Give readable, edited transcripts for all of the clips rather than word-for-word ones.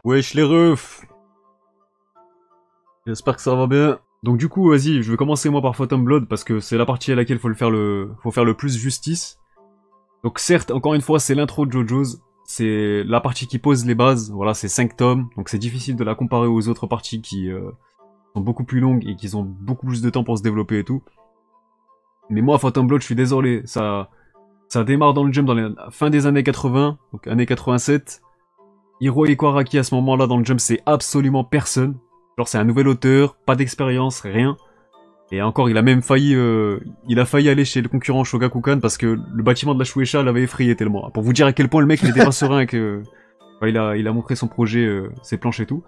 Wesh les refs. J'espère que ça va bien. Donc du coup, vas-y, je vais commencer moi par Phantom Blood parce que c'est la partie à laquelle faut faire le plus justice. Donc certes, encore une fois, c'est l'intro de JoJo's. C'est la partie qui pose les bases. Voilà, c'est 5 tomes. Donc c'est difficile de la comparer aux autres parties qui sont beaucoup plus longues et qui ont beaucoup plus de temps pour se développer et tout. Mais moi, Phantom Blood, je suis désolé. Ça démarre dans le jump dans la fin des années 80, donc années 87. Hirohiko Araki à ce moment-là dans le jump, c'est absolument personne. Genre c'est un nouvel auteur, pas d'expérience, rien. Et encore, il a failli aller chez le concurrent Shogakukan parce que le bâtiment de la Shueisha l'avait effrayé tellement. Pour vous dire à quel point le mec n'était pas serein que, enfin, il a montré son projet, ses planches et tout.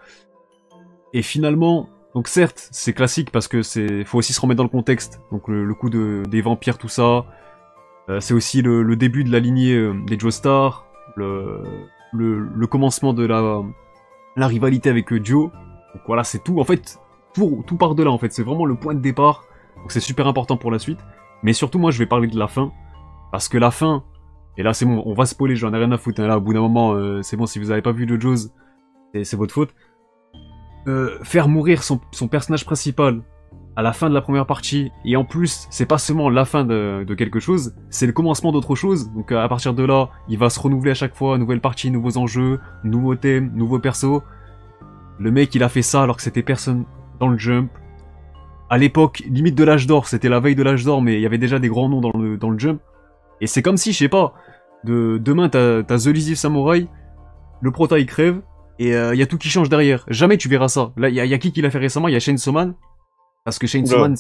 Et finalement, donc certes, c'est classique parce que faut aussi se remettre dans le contexte. Donc le coup des vampires, tout ça. C'est aussi le début de la lignée des Joestar, le commencement de la rivalité avec Dio. Donc voilà, c'est tout. En fait, tout part de là, en fait. C'est vraiment le point de départ. Donc c'est super important pour la suite. Mais surtout, moi, je vais parler de la fin. Parce que la fin... Et là, c'est bon, on va spoiler, j'en ai rien à foutre. Hein. Là, au bout d'un moment, c'est bon, si vous avez pas vu JoJo's, c'est votre faute. Faire mourir son personnage principal à la fin de la première partie, et en plus, c'est pas seulement la fin de quelque chose, c'est le commencement d'autre chose. Donc à partir de là, il va se renouveler à chaque fois, nouvelle partie, nouveaux enjeux, nouveaux thèmes, nouveaux persos. Le mec, il a fait ça alors que c'était personne dans le jump. À l'époque, limite de l'âge d'or, c'était la veille de l'âge d'or, mais il y avait déjà des grands noms dans le jump. Et c'est comme si, je sais pas, demain t'as The Lizzie Samurai, le prota il crève, et il y a tout qui change derrière. Jamais tu verras ça. Là, il y a qui l'a fait récemment? Il y a Chainsaw Man. Parce que Chainsaw Man,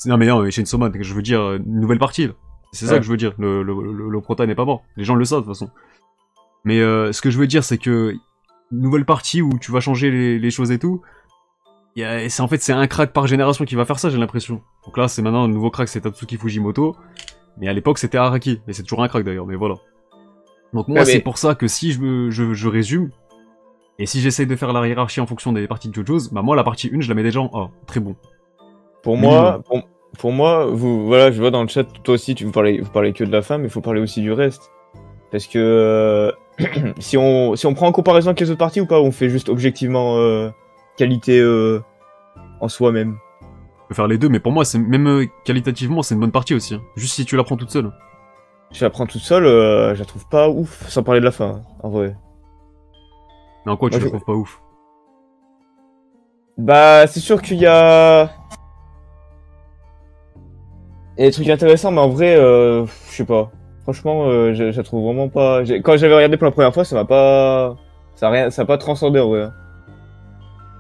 non mais non, Chainsaw Man, je veux dire, une nouvelle partie, là. C'est ça que je veux dire. Le prota n'est pas mort. Les gens le savent, de toute façon. Mais ce que je veux dire, c'est que une nouvelle partie où tu vas changer les choses et tout, en fait, c'est un crack par génération qui va faire ça, j'ai l'impression. Donc là, c'est maintenant, le nouveau crack, c'est Tatsuki Fujimoto. Mais à l'époque, c'était Araki. Et c'est toujours un crack, d'ailleurs, mais voilà. Donc moi, c'est pour ça que si je résume, et si j'essaye de faire la hiérarchie en fonction des parties de JoJo's, bah moi, la partie 1, je la mets déjà en A. Très bon. Pour moi, voilà, je vois dans le chat, toi aussi, vous parlez que de la fin, mais il faut parler aussi du reste. Parce que si on prend en comparaison avec les autres parties ou pas, on fait juste objectivement qualité en soi-même. Je peux faire les deux, mais pour moi, même qualitativement, c'est une bonne partie aussi. Hein. Juste si tu la prends toute seule. Je la prends toute seule, je la trouve pas ouf, sans parler de la fin, hein, en vrai. Mais en quoi tu la trouves pas ouf? Bah, c'est sûr qu'il y a des trucs intéressants, mais en vrai, je sais pas. Franchement, je la trouve vraiment pas... Quand j'avais regardé pour la première fois, ça m'a pas... Ça a pas transcendé, en vrai.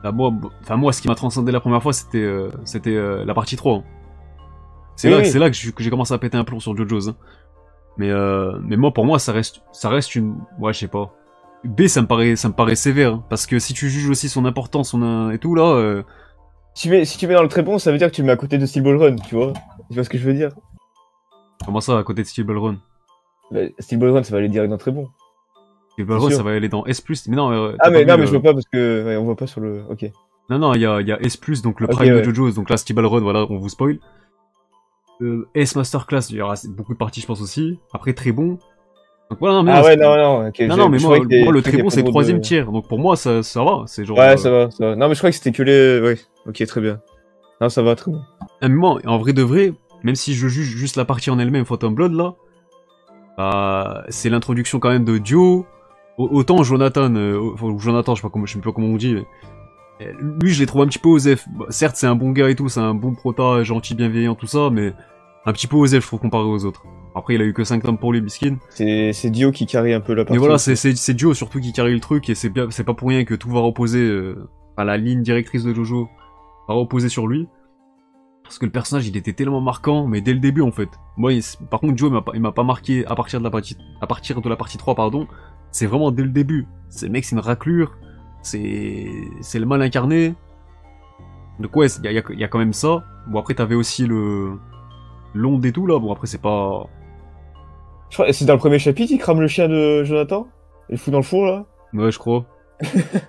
Bah, moi, ce qui m'a transcendé la première fois, c'était la partie 3. Hein. C'est là que j'ai commencé à péter un plomb sur JoJo's. Hein. Mais moi, pour moi, ça reste une... Ouais, je sais pas. B, ça me paraît sévère, hein, parce que si tu juges aussi son importance, et tout, là... Si tu mets dans le très bon, ça veut dire que tu le mets à côté de Steel Ball Run, tu vois? Tu vois ce que je veux dire? Comment ça, à côté de Steel Ball Run? Bah, Steel Ball Run, ça va aller direct dans le très bon. Steel Ball Run, ça va aller dans S+, mais non... mais je vois pas, parce que... Ouais, on voit pas sur le... Ok. Non, il y a S+, donc le Prime de JoJo's, donc là, Steel Ball Run, voilà, on vous spoil. S Masterclass, il y aura beaucoup de parties, je pense aussi. Après, très bon. Donc voilà, mais okay, non, mais moi, le très bon, c'est le troisième tiers. Donc pour moi, ça va. C'est genre. Ouais, ça va. Non, mais je crois que c'était que les. Ouais, ok, très bien. Non, ça va, très bon. Mais moi, en vrai de vrai, même si je juge juste la partie en elle-même, Phantom Blood, là, bah, c'est l'introduction quand même de Dio. Autant Jonathan, je sais pas comment on dit, mais lui, je l'ai trouvé un petit peu osef. Bah, certes, c'est un bon gars et tout, c'est un bon prota, gentil, bienveillant, tout ça, mais un petit peu osef, je trouve, comparé aux autres. Après, il a eu que 5 tomes pour lui, Biskin. C'est Dio qui carry un peu la partie. Mais voilà, c'est Dio surtout qui carry le truc, et c'est pas pour rien que tout va reposer à la ligne directrice de Jojo, va reposer sur lui. Parce que le personnage, il était tellement marquant, mais dès le début, en fait. Moi, par contre, Dio, il m'a pas marqué à partir de la partie 3, pardon. C'est vraiment dès le début. Le mec, c'est une raclure. C'est le mal incarné. Donc ouais, il y a quand même ça. Bon, après, t'avais aussi l'onde et tout, là. Bon, après, c'est pas... Je crois, c'est dans le premier chapitre, il crame le chien de Jonathan? Il le fout dans le four, là? Ouais, je crois.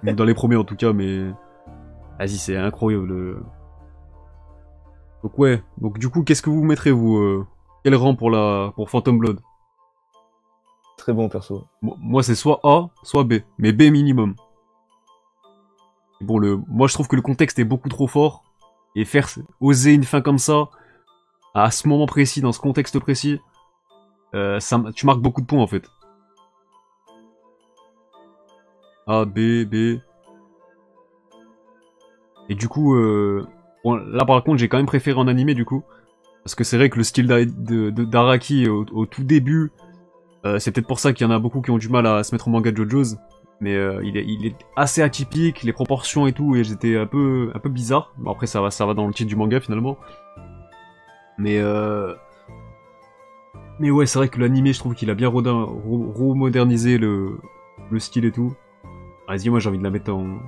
Dans les premiers, en tout cas, mais... Vas-y, c'est incroyable. Donc ouais, donc du coup, qu'est-ce que vous mettrez, vous Quel rang pour Phantom Blood? très bon perso. Moi, c'est soit A, soit B. Mais B minimum. Bon, moi, je trouve que le contexte est beaucoup trop fort. Et oser une fin comme ça, à ce moment précis, dans ce contexte précis, tu marques beaucoup de points, en fait. A, B, B. Et du coup, bon, là, par contre, j'ai quand même préféré en animé, du coup. Parce que c'est vrai que le style d'Araki au tout début, c'est peut-être pour ça qu'il y en a beaucoup qui ont du mal à se mettre au manga de JoJo's. Mais il est assez atypique, les proportions et tout, et j'étais un peu bizarre. Bon, après, ça va dans le titre du manga finalement. Mais ouais, c'est vrai que l'animé, je trouve qu'il a bien remodernisé le style et tout. Vas-y, moi j'ai envie de la mettre en.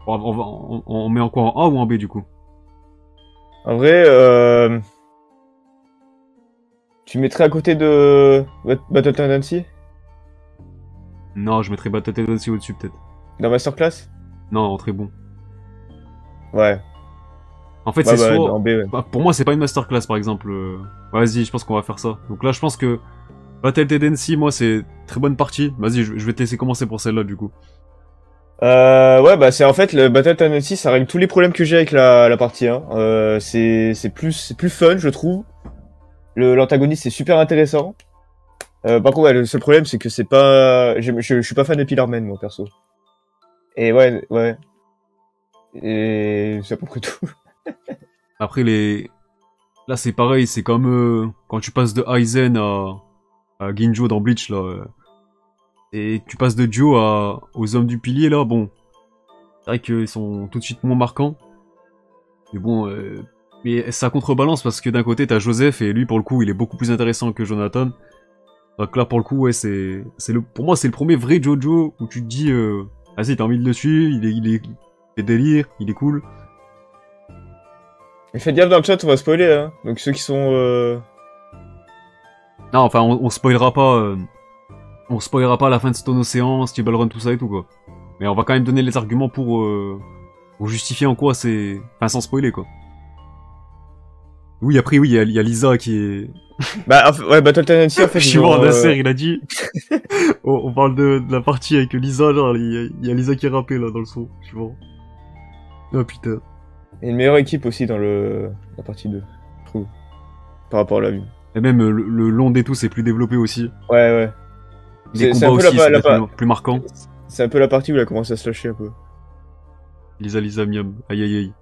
On met en quoi, en A ou en B du coup? En vrai, tu mettrais à côté de Battle Tendency? Non, je mettrais Battle Tendency au-dessus peut-être. Dans Masterclass? Non, très bon. Ouais. En fait, c'est soit. En B, ouais. Bah, pour moi, c'est pas une masterclass par exemple. Vas-y, je pense qu'on va faire ça. Donc là, je pense que Battle Tendency, moi, c'est très bonne partie. Vas-y, je vais te laisser commencer pour celle-là du coup. Ouais, bah c'est en fait le Battle Tendency, ça règle tous les problèmes que j'ai avec la partie 1. C'est plus fun, je trouve. L'antagoniste est super intéressant. Par contre, ouais, le seul problème, c'est que c'est pas, je suis pas fan de Pillar Man, moi perso. Et ouais. Et c'est à peu près tout. Après, là, c'est pareil, c'est comme quand tu passes de Aizen à Ginjo dans Bleach, là. Et tu passes de Dio aux Hommes du Pilier, là, bon. C'est vrai qu'ils sont tout de suite moins marquants. Mais bon, mais ça contrebalance parce que d'un côté, t'as Joseph, et lui, pour le coup, il est beaucoup plus intéressant que Jonathan. Donc là, pour le coup, ouais, pour moi, c'est le premier vrai Jojo où tu te dis, vas-y, t'as envie de le suivre, il fait délire, il est cool. Mais faites gaffe dans le chat, on va spoiler, hein. Donc ceux qui sont... Non, enfin, on spoilera pas... on spoilera pas la fin de Stone Ocean, Stable Run, tout ça et tout, quoi. Mais on va quand même donner les arguments pour justifier en quoi c'est... Enfin, sans spoiler, quoi. Oui, après, oui, il y a Lisa qui est... Bah, ouais, Battle Tendency, en fait... Shimon Nasser, il a dit... on parle de la partie avec Lisa, genre, il y a Lisa qui est rappée, là, dans le son, Shimon. Oh, putain. Et une meilleure équipe aussi dans la partie 2, je trouve. Par rapport à la vue. Et même le long des tout, c'est plus développé aussi. Ouais. Les combats aussi, c'est plus marquant. C'est un peu la partie où elle a commencé à se lâcher un peu. Lisa, miam. Aïe.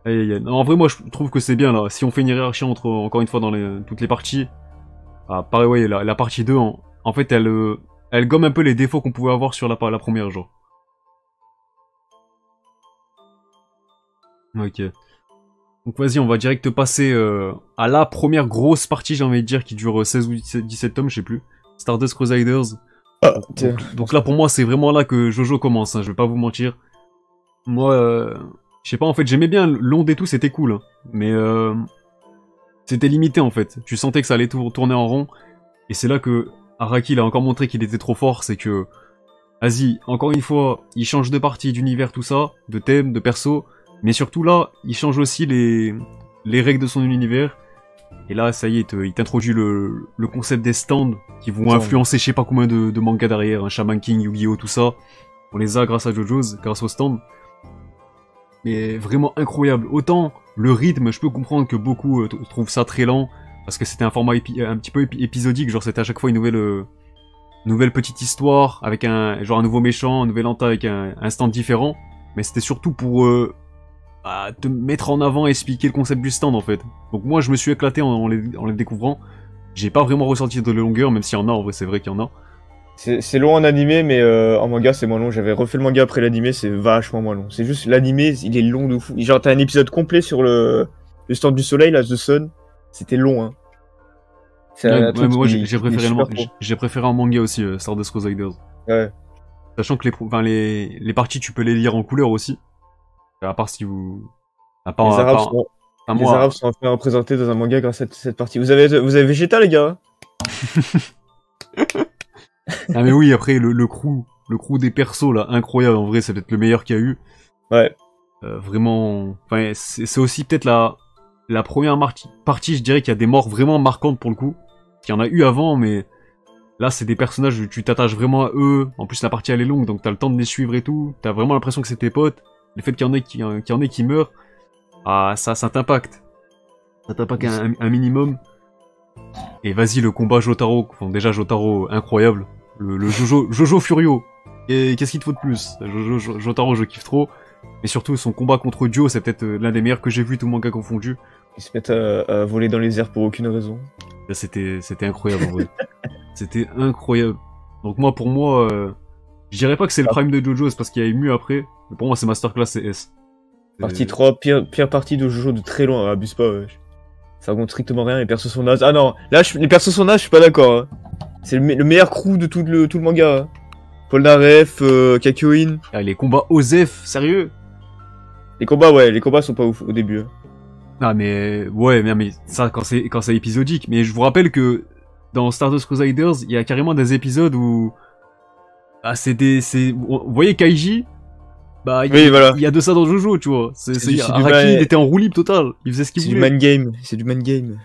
Non, en vrai, moi, je trouve que c'est bien, là. Si on fait une hiérarchie encore une fois, dans toutes les parties. Ah, pareil, ouais, la partie 2, en fait, elle gomme un peu les défauts qu'on pouvait avoir sur la première, genre. Ok. Donc vas-y, on va direct passer à la première grosse partie, j'ai envie de dire, qui dure 16 ou 17 tomes, je sais plus. Stardust Crusaders. Donc là, pour moi, c'est vraiment là que Jojo commence, hein, je vais pas vous mentir. Moi, je sais pas, en fait, j'aimais bien l'onde et tout, c'était cool. Hein, mais c'était limité, en fait. Tu sentais que ça allait tourner en rond. Et c'est là que Araki, il a encore montré qu'il était trop fort, c'est que... Vas-y, encore une fois, il change de partie, d'univers, tout ça, de thème, de perso... Mais surtout là, il change aussi les règles de son univers. Et là, ça y est, il t'introduit le concept des stands qui vont influencer je sais pas combien de mangas derrière, hein, Shaman King, Yu-Gi-Oh, tout ça. On les a grâce à JoJo's, grâce aux stands. Mais vraiment incroyable. Autant le rythme, je peux comprendre que beaucoup trouvent ça très lent, parce que c'était un format un petit peu épisodique, genre c'était à chaque fois une nouvelle petite histoire, avec un nouveau méchant, un nouvel anta avec un stand différent. Mais c'était surtout pour... à te mettre en avant et expliquer le concept du stand en fait. Donc moi je me suis éclaté en les découvrant. J'ai pas vraiment ressenti de longueur, même s'il y en a, en vrai c'est vrai qu'il y en a. C'est long en animé, mais en manga c'est moins long. J'avais refait le manga après l'animé, c'est vachement moins long. C'est juste l'animé, il est long de fou. Genre t'as un épisode complet sur le stand du soleil, là, The Sun. C'était long, hein. Moi j'ai préféré en manga aussi, Stardust Crusaders. Ouais. Sachant que les parties tu peux les lire en couleur aussi. À part si vous... Les Arabes sont enfin représentés dans un manga grâce à cette partie. Vous avez Vegeta, les gars? Ah mais oui, après, le crew des persos, là, incroyable. En vrai, c'est peut-être le meilleur qu'il y a eu. Ouais. Vraiment... Enfin, c'est aussi peut-être la première partie, je dirais qu'il y a des morts vraiment marquantes pour le coup. Il y en a eu avant, mais... Là, c'est des personnages, tu t'attaches vraiment à eux. En plus, la partie elle est longue, donc t'as le temps de les suivre et tout. T'as vraiment l'impression que c'est tes potes. Le fait qu'il y en ait qui meurent, ah, ça t'impacte. Ça t'impacte un minimum. Et vas-y, le combat Jotaro. Enfin, déjà, Jotaro, incroyable. Le Jojo Furio. Et qu'est-ce qu'il te faut de plus? Jotaro, je kiffe trop. Mais surtout, son combat contre Dio, c'est peut-être l'un des meilleurs que j'ai vu, tout manga confondu. Ils se mettent à voler dans les airs pour aucune raison. C'était incroyable en vrai. C'était incroyable. Donc moi, pour moi, je dirais pas que c'est le prime de Jojo, c'est parce qu'il y a eu mieux après. Mais pour moi, c'est Masterclass, c'est S. Partie 3, pire partie de Jojo de très loin, abuse pas, wesh. Ça raconte strictement rien, les persos sont nazes. Ah non, là, les persos sont nazes, je suis pas d'accord. Hein. C'est le meilleur crew de tout le manga. Hein. Polnareff, Kakyoin. Ah, les combats Osef, sérieux? Les combats sont pas ouf au début. Hein. Ah mais ouais, mais ça quand c'est épisodique. Mais je vous rappelle que dans Stardust Crusaders, il y a carrément des épisodes où ah vous voyez Kaiji, bah il y a de ça dans Jojo, tu vois. Araki, il était en roue libre total, il faisait ce qu'il voulait. C'est du man game.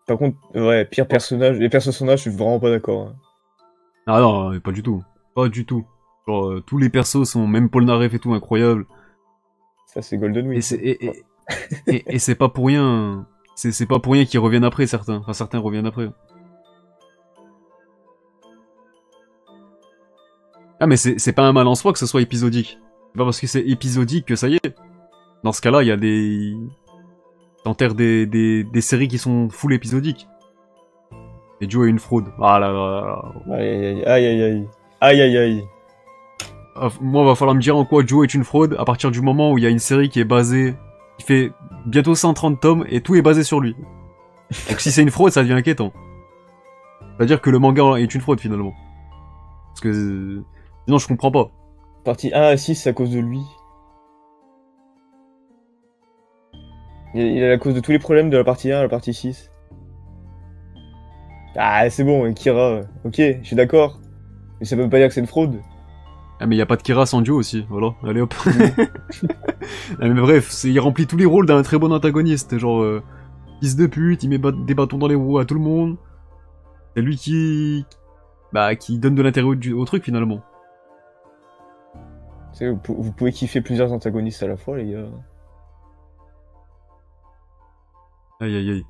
Par contre, ouais, pire personnage, les personnages, je suis vraiment pas d'accord. Hein. Ah non, pas du tout. Pas du tout. Genre, tous les persos sont, même Polnareff et tout, incroyable. Ça, c'est Golden Week. Et c'est pas pour rien. C'est pas pour rien qu'ils reviennent après, certains. Enfin, certains reviennent après. Ah, mais c'est pas un mal en soi que ce soit épisodique. C'est pas parce que c'est épisodique que ça y est. Dans ce cas-là, il y a des... T'enterres des séries qui sont full épisodiques. Et Joe est une fraude. Ah là là là. Aïe. Moi, va falloir me dire en quoi Joe est une fraude à partir du moment où il y a une série qui est basée... qui fait bientôt 130 tomes et tout est basé sur lui. Donc si c'est une fraude, ça devient inquiétant. C'est-à-dire que le manga est une fraude finalement. Parce que... Sinon, je comprends pas. Partie 1 à 6, c'est à cause de lui. Il est à cause de tous les problèmes de la partie 1 à la partie 6. Ah, c'est bon, Kira, ok, je suis d'accord. Mais ça veut pas dire que c'est une fraude. Ah, mais y a pas de Kira sans Dio aussi, voilà, allez hop. Ah, mais bref, il remplit tous les rôles d'un très bon antagoniste. Genre, fils de pute, il met des bâtons dans les roues à tout le monde. C'est lui qui donne de l'intérêt au truc finalement. Vous pouvez kiffer plusieurs antagonistes à la fois, les gars. Aïe.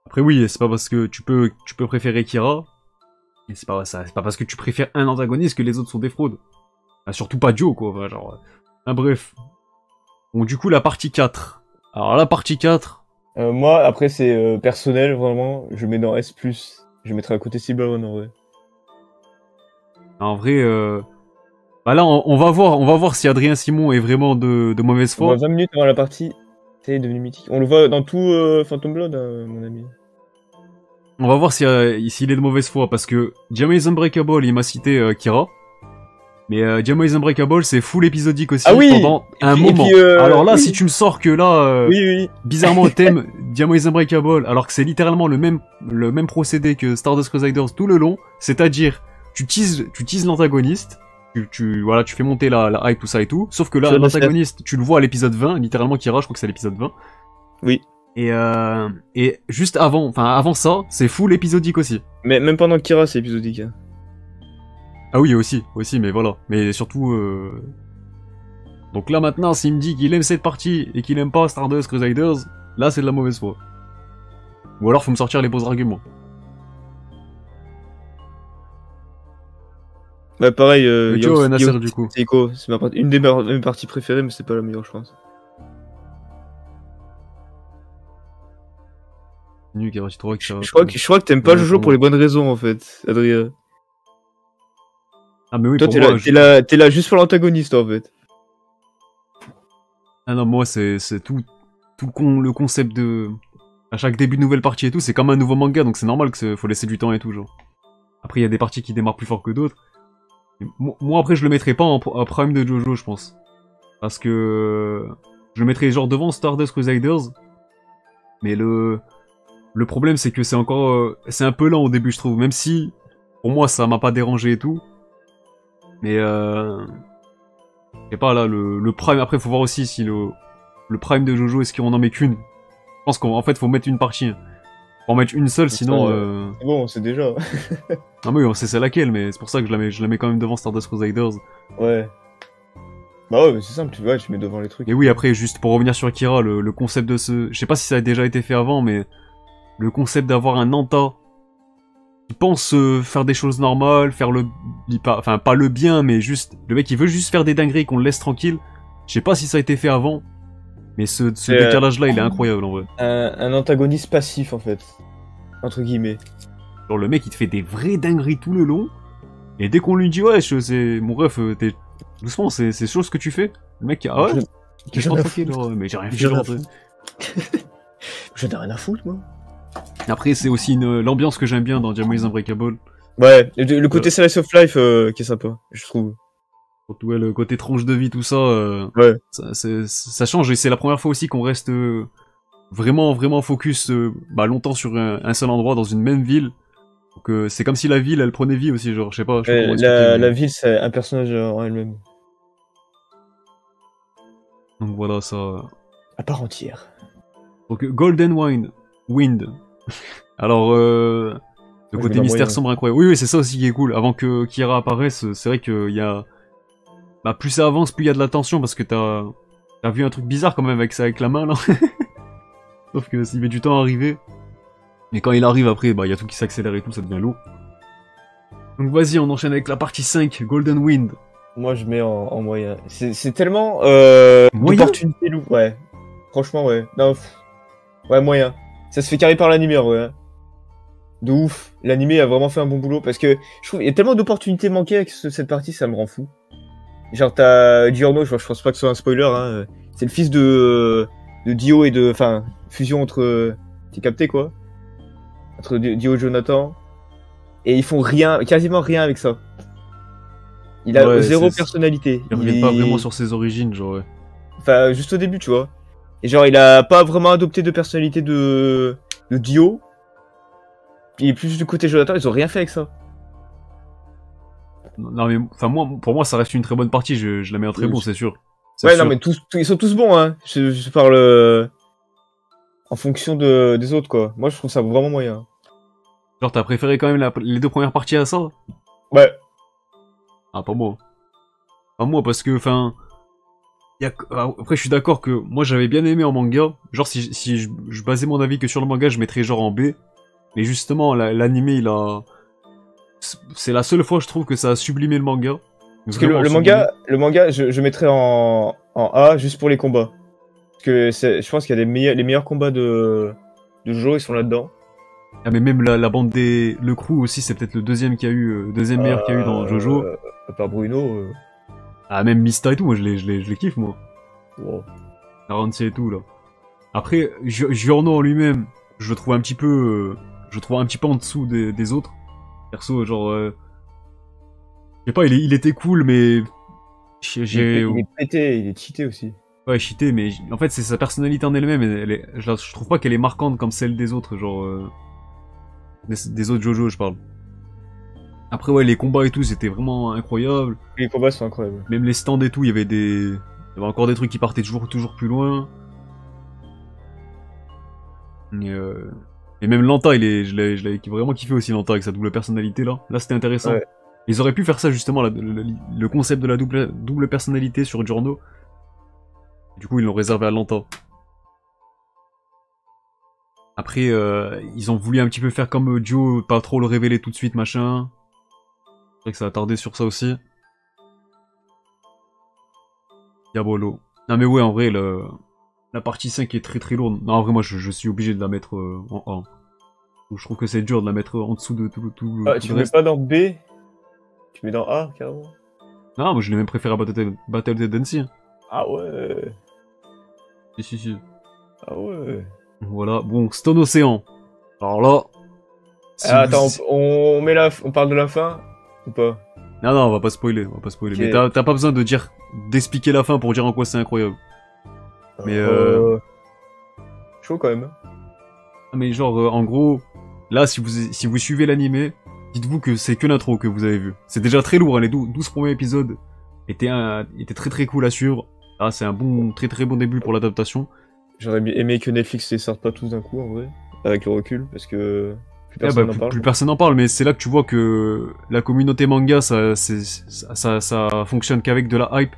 Après oui, c'est pas parce que tu peux préférer Kira, et c'est pas parce que tu préfères un antagoniste que les autres sont des fraudes. Bah, surtout pas Dio, quoi, enfin, genre... bref. Bon, du coup, la partie 4. Alors, la partie 4... moi, après, c'est personnel, vraiment, je mets dans S+. Je mettrai à côté Cyberone, en vrai. En vrai, bah là, on va voir si Adrien Simon est vraiment de mauvaise foi. On va 20 minutes avant la partie... C'est devenu mythique. On le voit dans tout Phantom Blood, mon ami. On va voir s'il est de mauvaise foi, parce que Diamond is Unbreakable, il m'a cité Kira. Mais Diamond is Unbreakable, c'est full épisodique aussi pendant un moment. Alors là, si tu me sors que là, bizarrement, t'aimes Diamond is Unbreakable, alors que c'est littéralement le même procédé que Stardust Crusaders tout le long, c'est-à-dire, tu teases l'antagoniste, tu fais monter la hype, tout ça et tout, sauf que là, l'antagoniste, tu le vois à l'épisode 20, littéralement Kira, je crois que c'est l'épisode 20. Oui. Et juste avant ça, c'est full épisodique aussi. Mais même pendant Kira, c'est épisodique. Hein. Ah oui, aussi, mais voilà. Mais surtout... Donc là maintenant, s'il me dit qu'il aime cette partie et qu'il aime pas Stardust Crusaders, là c'est de la mauvaise foi. Ou alors faut me sortir les beaux arguments. Bah pareil, Nasser du coup. C'est une des mes parties préférées, mais c'est pas la meilleure, je pense. Je crois que t'aimes pas Jojo pour les bonnes raisons, en fait, Adrien. Ah mais oui, toi t'es là juste pour l'antagoniste, en fait. Ah non, moi c'est tout le concept de... À chaque début de nouvelle partie et tout, c'est comme un nouveau manga, donc c'est normal que faut laisser du temps et tout, genre. Après, il y a des parties qui démarrent plus fort que d'autres. Moi, après, je le mettrais pas en prime de Jojo, je pense. Parce que... Je le mettrais genre devant Stardust Crusaders. Mais le problème, c'est que c'est encore... c'est un peu lent au début, je trouve. Même si, pour moi, ça m'a pas dérangé et tout. Mais je sais pas, là, le prime... Après, faut voir aussi si le prime de Jojo, est-ce qu'on en met qu'une. Je pense qu'en fait, faut mettre une partie. Faut en mettre une seule, sinon... C'est bon, c'est déjà. Ah oui, on sait c'est laquelle, mais c'est pour ça que je la mets quand même devant Stardust Crusaders. Ouais. Bah ouais, c'est simple, ouais, tu mets devant les trucs. Et oui, après, juste pour revenir sur Kira, le concept de ce... Je sais pas si ça a déjà été fait avant, mais... Le concept d'avoir un Nanta qui pense faire des choses normales, faire le... Enfin, pas le bien, mais juste... Le mec, il veut juste faire des dingueries, qu'on le laisse tranquille. Je sais pas si ça a été fait avant, mais ce décalage-là, il est incroyable, en vrai. Un antagoniste passif, en fait. Entre guillemets. Genre, le mec, il te fait des vraies dingueries tout le long, et dès qu'on lui dit, ouais, c'est... Mon ref, t'es... Doucement, c'est chose que tu fais. Le mec, ah ouais, je t'en tranquille, genre, mais j'ai rien fait, genre. J'en ai rien à foutre, moi. Après, c'est aussi l'ambiance que j'aime bien dans Diamond Unbreakable. Ouais, le côté Slice of Life qui est sympa, je trouve. Surtout ouais, le côté tranche de vie, tout ça, ouais. ça change, et c'est la première fois aussi qu'on reste vraiment focus longtemps sur un seul endroit dans une même ville. Donc c'est comme si la ville, elle prenait vie aussi, genre, je sais pas comment expliquer. La ville, c'est un personnage en elle-même. Donc voilà, ça... À part entière. Donc Golden Wind. Alors, le côté mystère sombre incroyable. Oui, c'est ça aussi qui est cool. Avant que Kira apparaisse, c'est vrai qu'il y a... Bah, plus ça avance, plus il y a de la tension, parce que t'as vu un truc bizarre quand même avec ça, avec la main, là. Sauf que s'il met du temps à arriver. Mais quand il arrive après, bah, il y a tout qui s'accélère et tout, ça devient lourd. Donc vas-y, on enchaîne avec la partie 5, Golden Wind. Moi, je mets en moyen. C'est tellement d'opportunités, ouais. Franchement, ouais. Non, ouais, moyen. Ça se fait carré par l'animé, en vrai. Hein. De ouf. L'animé a vraiment fait un bon boulot, parce que je trouve il y a tellement d'opportunités manquées avec cette partie, ça me rend fou. Genre, t'as Giorno, je pense pas que ce soit un spoiler, hein. C'est le fils de Dio et de... Enfin, fusion entre... T'es capté, quoi? Entre Dio et Jonathan. Et ils font rien, quasiment rien avec ça. Il a zéro personnalité. Il revient pas vraiment sur ses origines, genre, ouais. Enfin, juste au début, tu vois. Et genre, il a pas vraiment adopté de personnalité de Dio. Et plus du côté Jonathan, ils ont rien fait avec ça. Non mais, enfin pour moi ça reste une très bonne partie, je la mets en très bon, c'est sûr. Ouais, sûr. Non mais ils sont tous bons, hein. Je parle en fonction des autres, quoi. Moi je trouve ça vraiment moyen. Genre t'as préféré quand même les deux premières parties à ça? Ouais. Ah pas moi. Pas moi parce que, enfin... Après je suis d'accord que moi j'avais bien aimé en manga. Genre si je basais mon avis que sur le manga, je mettrais genre en B. Mais justement l'animé il a... C'est la seule fois je trouve que ça a sublimé le manga. Parce que le manga je mettrais en A juste pour les combats. Parce que je pense qu'il y a les meilleurs combats de Jojo, ils sont là-dedans. Ah mais même la bande des... Le crew aussi, c'est peut-être le deuxième meilleur qu'il y a eu dans Jojo. À part Bruno... Ah même Mista et tout, moi je les kiffe moi. Wow. Arantia et tout là. Après, Giorno en lui-même, je le trouve un petit peu... je le trouve un petit peu en dessous des autres. Perso, genre... je sais pas, il était cool, mais... Il est pété, il est cheaté aussi. Ouais, cheaté, mais en fait, c'est sa personnalité en elle-même. Je trouve pas qu'elle est marquante comme celle des autres, genre... Des autres Jojo, je parle. Après, ouais, les combats et tout, c'était vraiment incroyable. Les combats sont incroyables. Même les stands et tout, il y avait encore des trucs qui partaient toujours plus loin. Et même Lanta, je l'avais vraiment kiffé aussi, Lanta, avec sa double personnalité, là. Là, c'était intéressant. Ouais. Ils auraient pu faire ça, justement, le concept de la double personnalité sur Giorno. Du coup, ils l'ont réservé à Lanta. Après, ils ont voulu un petit peu faire comme Dio, pas trop le révéler tout de suite, machin. C'est vrai que ça a tardé sur ça aussi. Diabolo. Non mais ouais, en vrai, la partie 5 est très lourde. Non, en vrai, moi, je suis obligé de la mettre en A. Je trouve que c'est dur de la mettre en dessous de tout tu mets pas dans B? Tu mets dans A, carrément? Non, moi, je l'ai même préféré à Battle Tendency. Ah ouais. Si. Ah ouais. Voilà, bon, Stone Ocean. Alors là... attends, on parle de la fin ou pas? Non, on va pas spoiler, Okay. Mais t'as pas besoin d'expliquer la fin pour dire en quoi c'est incroyable. Mais chaud quand même. Mais genre, en gros, là, si vous suivez l'animé, dites-vous que c'est que l'intro que vous avez vu. C'est déjà très lourd, hein, les 12 premiers épisodes étaient très cool à suivre. Ah, c'est un très bon début pour l'adaptation. J'aurais aimé que Netflix les sorte pas tous d'un coup, en vrai. avec le recul, parce que plus Eh personne bah, n'en parle. plus personne n'en parle, mais c'est là que tu vois que la communauté manga, ça fonctionne qu'avec de la hype.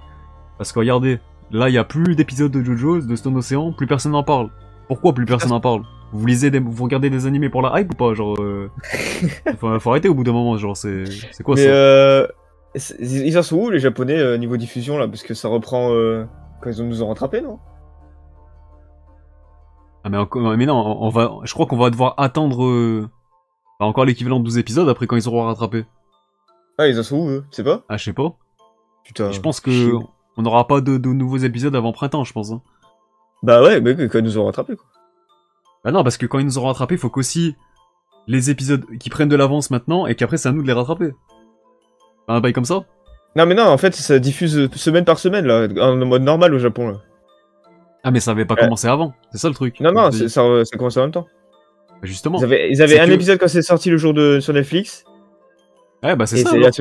Parce que regardez, là, il y a plus d'épisodes de JoJo's, de Stone Ocean, plus personne n'en parle. Pourquoi plus personne n'en parle? Vous regardez des animés pour la hype ou pas? Genre, faut arrêter au bout d'un moment, genre, c'est quoi Mais ça? ils en sont où les Japonais niveau diffusion là? Parce que ça reprend quand ils nous ont rattrapé, non? Ah, mais non, je crois qu'on va devoir attendre encore l'équivalent de 12 épisodes après quand ils auront rattrapé. Ah, ils en sont où eux? Tu sais pas? Ah, je sais pas. Putain. Je pense chier. que on n'aura pas de nouveaux épisodes avant printemps, je pense. Hein. Bah ouais, mais quand ils nous ont rattrapé quoi. Bah non, parce que quand ils nous auront rattrapé, il faut qu'aussi les épisodes qui prennent de l'avance maintenant et qu'après c'est à nous de les rattraper. Un bail comme ça? Non mais non, en fait ça diffuse semaine par semaine là, en mode normal au Japon là. Ah mais ça avait pas commencé avant, c'est ça le truc. Non non, Je te dis. ça commence en même temps. Bah, justement. Ils avaient C'est un que- épisode quand c'est sorti le jour sur Netflix, Ouais bah c'est et ça c'est alors. la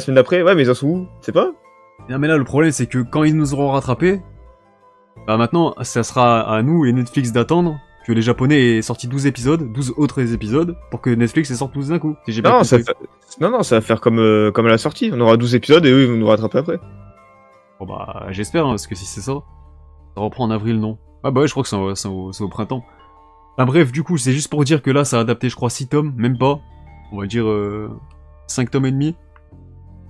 semaine d'après, ouais mais ils en sont où? C'est pas? Non mais là le problème c'est que quand ils nous auront rattrapé, bah maintenant ça sera à nous et Netflix d'attendre que les Japonais aient sorti 12 épisodes, 12 autres épisodes, pour que Netflix les sorte tous d'un coup. Si j'ai bien Non, compris. non, ça va faire comme à la sortie. On aura 12 épisodes et eux ils vont nous rattraper après. Bon bah j'espère, hein, parce que si c'est ça, ça reprend en avril, non? Ah bah ouais, je crois que c'est au printemps. Enfin bref, du coup, c'est juste pour dire que là, ça a adapté, je crois, 6 tomes, même pas. On va dire 5 tomes et demi.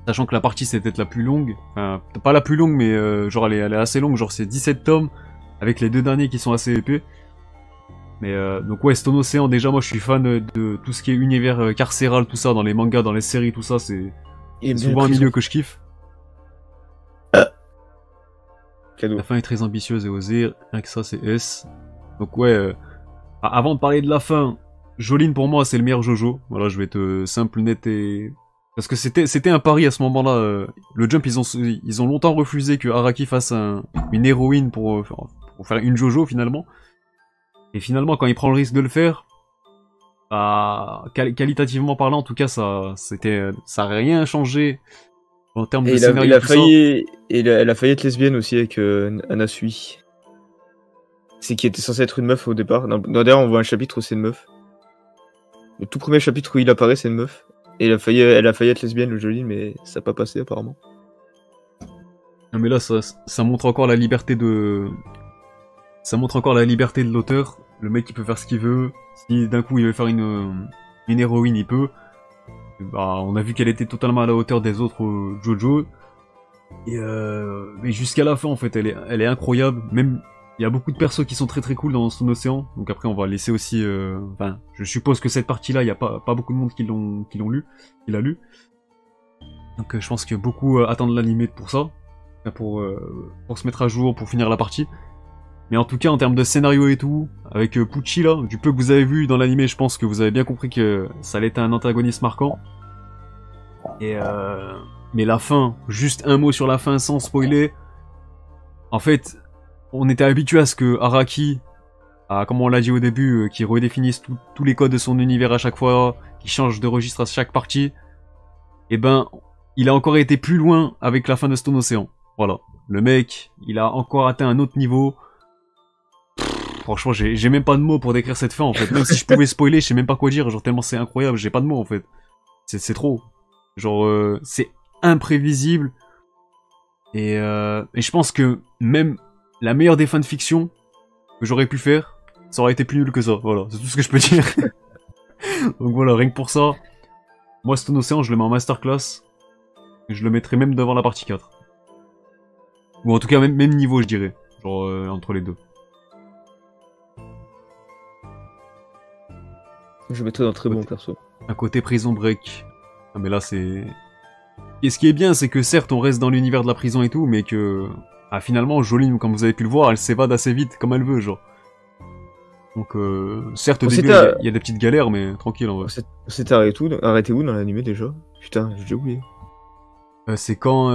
Sachant que la partie, c'est peut-être la plus longue. Enfin, pas la plus longue, mais genre, elle est assez longue. Genre, c'est 17 tomes, avec les deux derniers qui sont assez épais. Mais donc ouais, Stone Ocean, déjà, moi, je suis fan de tout ce qui est univers carcéral, tout ça, dans les mangas, dans les séries, tout ça, c'est souvent un milieu que je kiffe. Cadeau. La fin est très ambitieuse et osée, rien que ça, c'est S. Donc ouais, avant de parler de la fin, Joline pour moi c'est le meilleur Jojo. Voilà, je vais être simple, net et... Parce que c'était un pari à ce moment-là. Le Jump, ils ont longtemps refusé que Araki fasse une héroïne pour faire une Jojo finalement. Et finalement, quand il prend le risque de le faire, qualitativement parlant, en tout cas, ça a rien changé en termes de Et scénario tout ça. elle a failli être lesbienne aussi avec Anasui. C'est qui était censé être une meuf au départ. D'ailleurs, on voit un chapitre où c'est une meuf. Le tout premier chapitre où il apparaît, c'est une meuf. Et elle a failli être lesbienne, le joli, mais ça n'a pas passé apparemment. Non mais là, ça montre encore la liberté de... Ça montre encore la liberté de l'auteur. Le mec, il peut faire ce qu'il veut. Si d'un coup, il veut faire une héroïne, il peut. Bah, on a vu qu'elle était totalement à la hauteur des autres JoJo. Et jusqu'à la fin, en fait, elle est incroyable. Même, il y a beaucoup de persos qui sont très très cool dans son océan. Donc après, on va laisser aussi... Enfin, je suppose que cette partie-là, il n'y a pas beaucoup de monde qui l'ont lu. Qui l'a lu. Donc je pense que beaucoup attendent l'animé pour ça. Pour se mettre à jour, pour finir la partie. Mais en tout cas, en termes de scénario et tout, avec Pucci là, du peu que vous avez vu dans l'animé, je pense que vous avez bien compris que ça allait être un antagoniste marquant. Et mais la fin, juste un mot sur la fin sans spoiler. En fait, on était habitué à ce que Araki, comme on l'a dit au début, qui redéfinisse tous les codes de son univers à chaque fois, qui change de registre à chaque partie. Et ben, il a encore été plus loin avec la fin de Stone Ocean. Voilà. Le mec, il a encore atteint un autre niveau. Franchement, j'ai même pas de mots pour décrire cette fin en fait. Même si je pouvais spoiler, je sais même pas quoi dire. Genre tellement c'est incroyable, j'ai pas de mots en fait. C'est trop. Genre c'est imprévisible. Et je pense que même la meilleure des fins de fiction que j'aurais pu faire, ça aurait été plus nul que ça. Voilà, c'est tout ce que je peux dire. Donc voilà, rien que pour ça, moi Stone Ocean, je le mets en masterclass. Et je le mettrais même devant la partie 4. Ou en tout cas même niveau je dirais. Genre entre les deux. Je mettrais dans très bon perso. À côté Prison Break. Ah mais là c'est... Et ce qui est bien, c'est que certes on reste dans l'univers de la prison et tout, mais que... Ah finalement, Joline, comme vous avez pu le voir, elle s'évade assez vite, comme elle veut, genre. Donc certes au début, il y a des petites galères, mais tranquille en vrai. On s'était arrêté où dans l'animé déjà? Putain, j'ai oublié. C'est quand...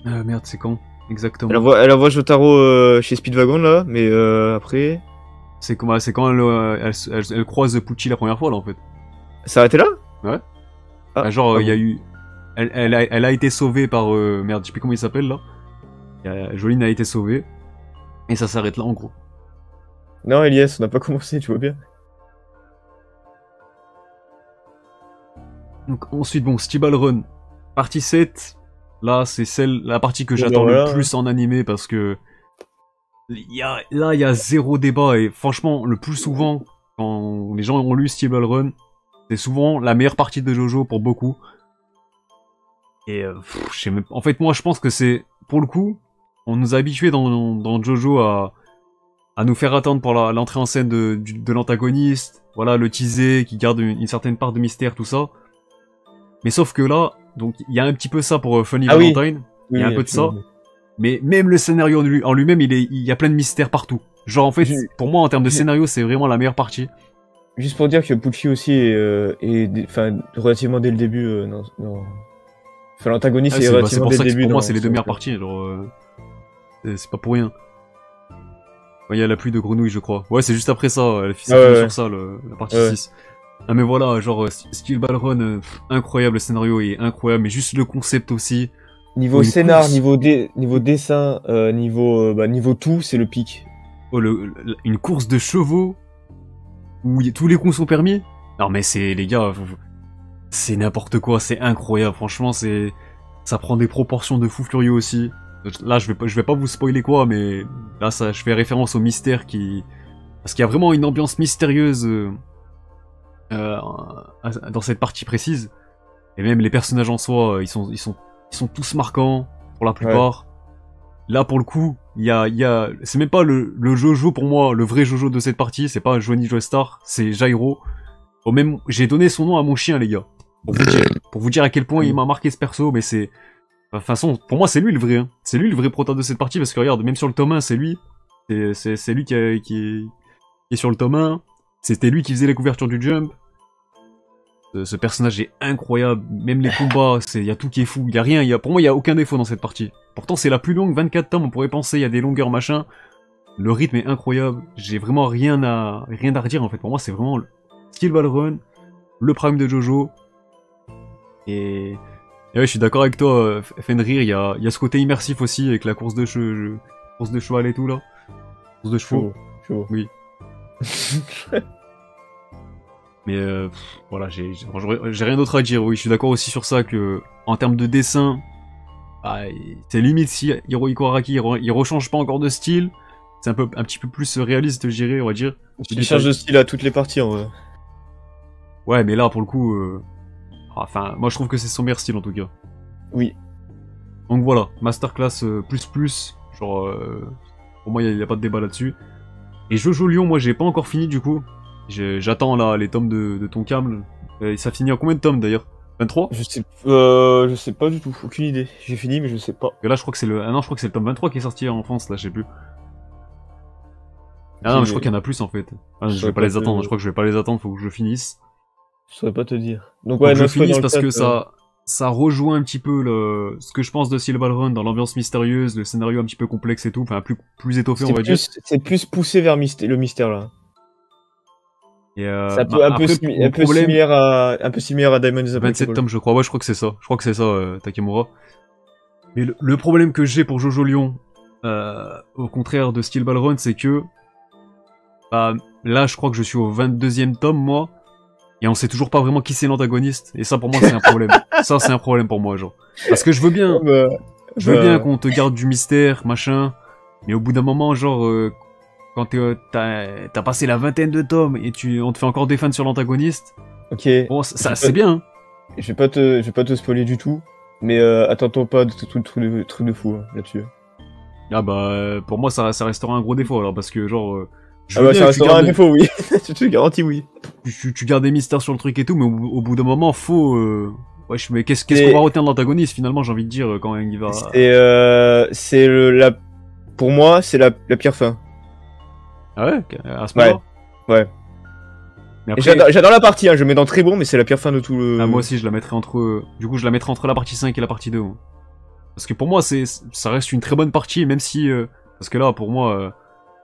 merde, c'est quand exactement? Elle envoie Jotaro chez Speedwagon là, mais après... C'est quand elle croise Pucci la première fois là en fait. Ça a arrêté là? Ouais. Ah, genre il y a bon. eu... Elle a été sauvée par... Merde, je sais plus comment il s'appelle là. Joline a été sauvée. Et ça s'arrête là en gros. Non, Elias, on n'a pas commencé, tu vois bien. Donc ensuite, bon, Steel Run, partie 7. Là, c'est la partie que Bon, j'attends bah, voilà, le plus en animé parce que là, il y a zéro débat et franchement, le plus souvent, quand les gens ont lu Steel Run, c'est souvent la meilleure partie de Jojo pour beaucoup. Et je sais même... En fait, moi, je pense que c'est, pour le coup, on nous a habitués dans Jojo à nous faire attendre pour l'entrée en scène de l'antagoniste, voilà, le teaser, qui garde une certaine part de mystère, tout ça. Mais sauf que là, donc il y a un petit peu ça pour Funny Ah oui. Valentine, il Oui, y a un oui, peu de ça, absolument. mais même le scénario en lui-même, il y a plein de mystères partout. Genre en fait, Ju- pour moi en termes de ju- scénario, c'est vraiment la meilleure partie. Juste pour dire que Pucci aussi enfin, relativement dès le début, enfin, l'antagoniste Ah, est c'est relativement pour dès ça le que début pour moi dans c'est les deux meilleures donc, parties, genre c'est pas pour rien. Ouais, il y a la pluie de grenouilles, je crois. Ouais, c'est juste après ça, ça ouais, finit ouais, sur ça, la partie ouais. 6. Ah mais voilà, genre Steel Ball Run, incroyable, le scénario est incroyable, mais juste le concept aussi. Niveau Oh, une scénar, course, niveau dessin, niveau tout, c'est le pic. oh, une course de chevaux où tous les coups sont permis. Non mais c'est, les gars, c'est n'importe quoi, c'est incroyable, franchement, ça prend des proportions de fou furieux aussi. Là, je vais pas vous spoiler quoi, mais là, je fais référence au mystère parce qu'il y a vraiment une ambiance mystérieuse euh, dans cette partie précise. Et même les personnages en soi, ils sont tous marquants pour la Ouais. plupart. Là, pour le coup, c'est même pas le Jojo pour moi, le vrai Jojo de cette partie, c'est pas Johnny Joestar, c'est Jairo. Au même, j'ai donné son nom à mon chien, les gars. Pour vous dire à quel point il m'a marqué ce perso, mais c'est, de toute façon, pour moi, c'est lui le vrai, hein. C'est lui le vrai prota de cette partie, parce que regarde, même sur le tome 1, c'est lui. C'est lui qui est sur le tome 1. C'était lui qui faisait les couvertures du Jump. Ce personnage est incroyable, même les combats, il y a tout qui est fou, il y a rien, pour moi il y a aucun défaut dans cette partie. Pourtant c'est la plus longue, 24 tomes, on pourrait penser, il y a des longueurs machin. Le rythme est incroyable, j'ai vraiment rien à redire en fait. Pour moi c'est vraiment Steel Ball Run, le prime de Jojo. Et ouais, je suis d'accord avec toi, Fenrir, il y a ce côté immersif aussi avec la course de cheval et tout là. Course de chevaux, Chaud. oui. Mais voilà, j'ai rien d'autre à dire. Oui, je suis d'accord aussi sur ça que en termes de dessin, bah, c'est limite si Hirohiko Araki il rechange pas encore de style. C'est un petit peu plus réaliste, je dirais, on va dire. Il change de style à toutes les parties en vrai. Ouais, mais là pour le coup, enfin, moi je trouve que c'est son meilleur style en tout cas. Oui. Donc voilà, masterclass genre pour moi il y a pas de débat là-dessus. Et Jojo Lion, moi j'ai pas encore fini du coup. J'attends là les tomes de ton câble. Ça finit en combien de tomes d'ailleurs? 23? Je sais pas du tout, aucune idée. J'ai fini, mais je sais pas. Et là je crois que c'est le. Ah non, je crois que c'est le tome 23 qui est sorti en France, là, je sais plus. Ah Ok, non, mais je crois mais qu'il y en a plus en fait. Ah, je je vais saurais pas pas les te... attendre, je crois que je vais pas les attendre, faut que je finisse. je saurais pas te dire. Donc Faut ouais, que je non, spoil dans finisse le parce chat. que ça rejoint un petit peu ce que je pense de Steel Ball Run dans l'ambiance mystérieuse, le scénario un petit peu complexe et tout, enfin plus étoffé on va dire. C'est plus poussé vers le mystère là. Et C'est bah, après, mon problème, un peu similaire à Diamond is 27 Unbreakable. tomes je crois, ouais je crois que c'est ça. Je crois que c'est ça, Takemura. Mais le problème que j'ai pour Jojo Lion, au contraire de Steel Ball Run, c'est que bah, là je crois que je suis au 22e tome moi, et on sait toujours pas vraiment qui c'est l'antagoniste, et ça pour moi c'est un problème. Ça c'est un problème pour moi, genre. Parce que Oh, bah, je veux bien bah, qu'on te garde du mystère, machin, mais au bout d'un moment, genre, quand t'as passé la vingtaine de tomes et on te fait encore des fans sur l'antagoniste, ok. bon, Je vais c'est pas- bien, hein. je vais pas te spoiler du tout, mais attends-toi pas de trucs de fou hein, là-dessus. Ah bah, pour moi, ça restera un gros défaut, alors, parce que, genre, je Ah veux bah bien ça que tu restera un gardes, défaut, oui. Je te garantis, oui. tu gardes des mystères sur le truc et tout, mais au bout d'un moment, faut, wesh, mais qu'est-ce qu'on C'est- va retenir de l'antagoniste, finalement, j'ai envie de dire, quand il va... C'est pour moi, c'est la pire fin. Ah ouais, à ce Ouais, moment-là. ouais. Mais Et après, j'adore la partie, hein, je mets dans très bon, mais c'est la pire fin de tout le. ah, moi aussi, je la mettrais du coup, je la mettrais entre la partie 5 et la partie 2. Moi. Parce que pour moi, ça reste une très bonne partie, même si, parce que là, pour moi,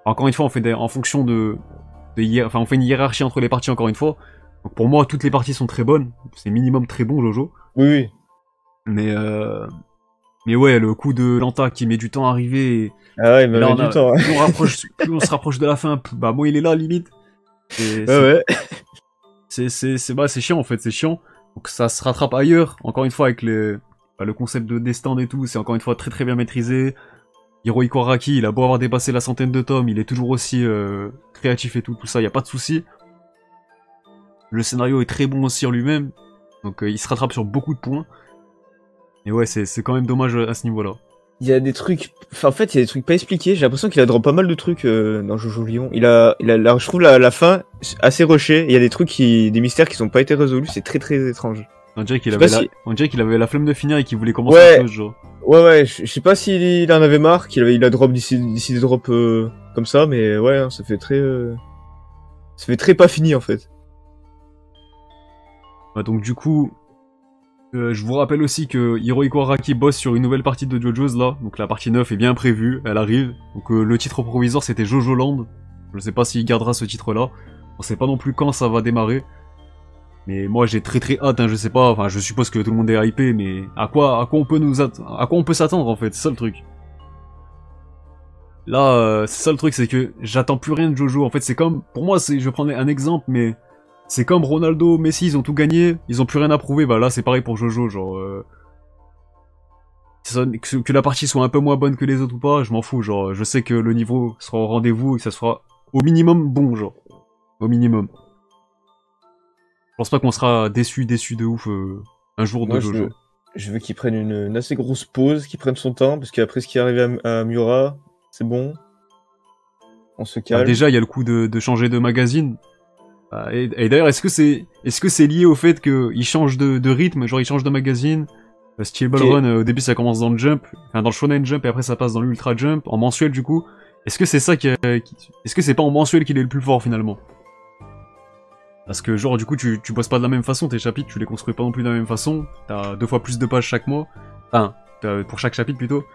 encore une fois, on fait en fonction enfin, on fait une hiérarchie entre les parties, encore une fois. Donc pour moi, toutes les parties sont très bonnes. C'est minimum très bon, Jojo. Oui, oui. Mais, Mais ouais, le coup de Lanta qui met du temps à arriver. Ah ouais, il Et m'a là, mis du temps. Ouais, plus on se rapproche de la fin, bah moi il est là limite. Et ouais. c'est chiant en fait, c'est chiant. Donc ça se rattrape ailleurs, encore une fois avec le concept de destin et tout, c'est encore une fois très très bien maîtrisé. Hirohiko Araki, il a beau avoir dépassé la centaine de tomes, il est toujours aussi créatif et tout ça, y a pas de souci. Le scénario est très bon aussi en lui-même, donc il se rattrape sur beaucoup de points. Et ouais, c'est quand même dommage à ce niveau-là. Il y a des trucs, enfin, en fait, il y a des trucs pas expliqués. J'ai l'impression qu'il a drop pas mal de trucs dans Jojo Lion. Je trouve la fin assez rushée. Il y a des trucs des mystères qui sont pas été résolus. C'est très très étrange. On dirait qu'il Je sais avait, pas si- on dirait qu'il avait la flemme de finir et qu'il voulait commencer Ouais. autre chose, genre. Ouais, je sais pas s'il en avait marre, il a drop d'ici des drops comme ça, mais ouais, hein, ça fait très pas fini en fait. Ouais, donc du coup, je vous rappelle aussi que Hirohiko Araki bosse sur une nouvelle partie de JoJo's là, donc la partie 9 est bien prévue, elle arrive. Donc le titre provisoire c'était Jojo Land. Je sais pas s'il gardera ce titre là. On sait pas non plus quand ça va démarrer. Mais moi j'ai très très hâte, hein, je sais pas, enfin je suppose que tout le monde est hypé, mais à quoi on peut s'attendre en fait, c'est ça le truc. Là, c'est ça le truc, c'est que j'attends plus rien de Jojo. En fait, c'est comme, pour moi, je vais prendre un exemple, mais c'est comme Ronaldo, Messi, ils ont tout gagné, ils ont plus rien à prouver. Bah là, c'est pareil pour Jojo, genre, que la partie soit un peu moins bonne que les autres ou pas, je m'en fous. Genre, je sais que le niveau sera au rendez-vous et que ça sera au minimum bon, genre, au minimum. Je pense pas qu'on sera déçu de ouf un jour Moi, de Jojo. je veux qu'il prenne une assez grosse pause, qu'il prenne son temps, parce qu'après ce qui est arrivé à Miura, c'est bon. On se Ah, calme. déjà, il y a le coup de changer de magazine. Ah, et d'ailleurs, est-ce que c'est lié au fait qu'il change de rythme, genre il change de magazine? Steel Ball Ok. Run, au début ça commence dans le Jump, enfin dans le Shonen Jump et après ça passe dans l'Ultra Jump, en mensuel du coup. Est-ce que c'est ça est-ce que c'est pas en mensuel qu'il est le plus fort finalement? Parce que genre du coup tu bosses pas de la même façon, tes chapitres tu les construis pas non plus de la même façon, t'as 2 fois plus de pages chaque mois, enfin pour chaque chapitre plutôt.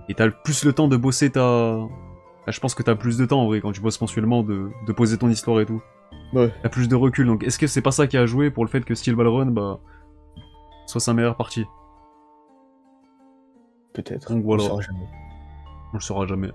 Et t'as plus le temps de bosser je pense que t'as plus de temps en vrai quand tu bosses mensuellement de poser ton histoire et tout. Ouais, T'as plus de recul, donc est-ce que c'est pas ça qui a joué pour le fait que Steel Ball Run, bah, soit sa meilleure partie? peut-être. Donc voilà. On saura jamais. On le saura jamais.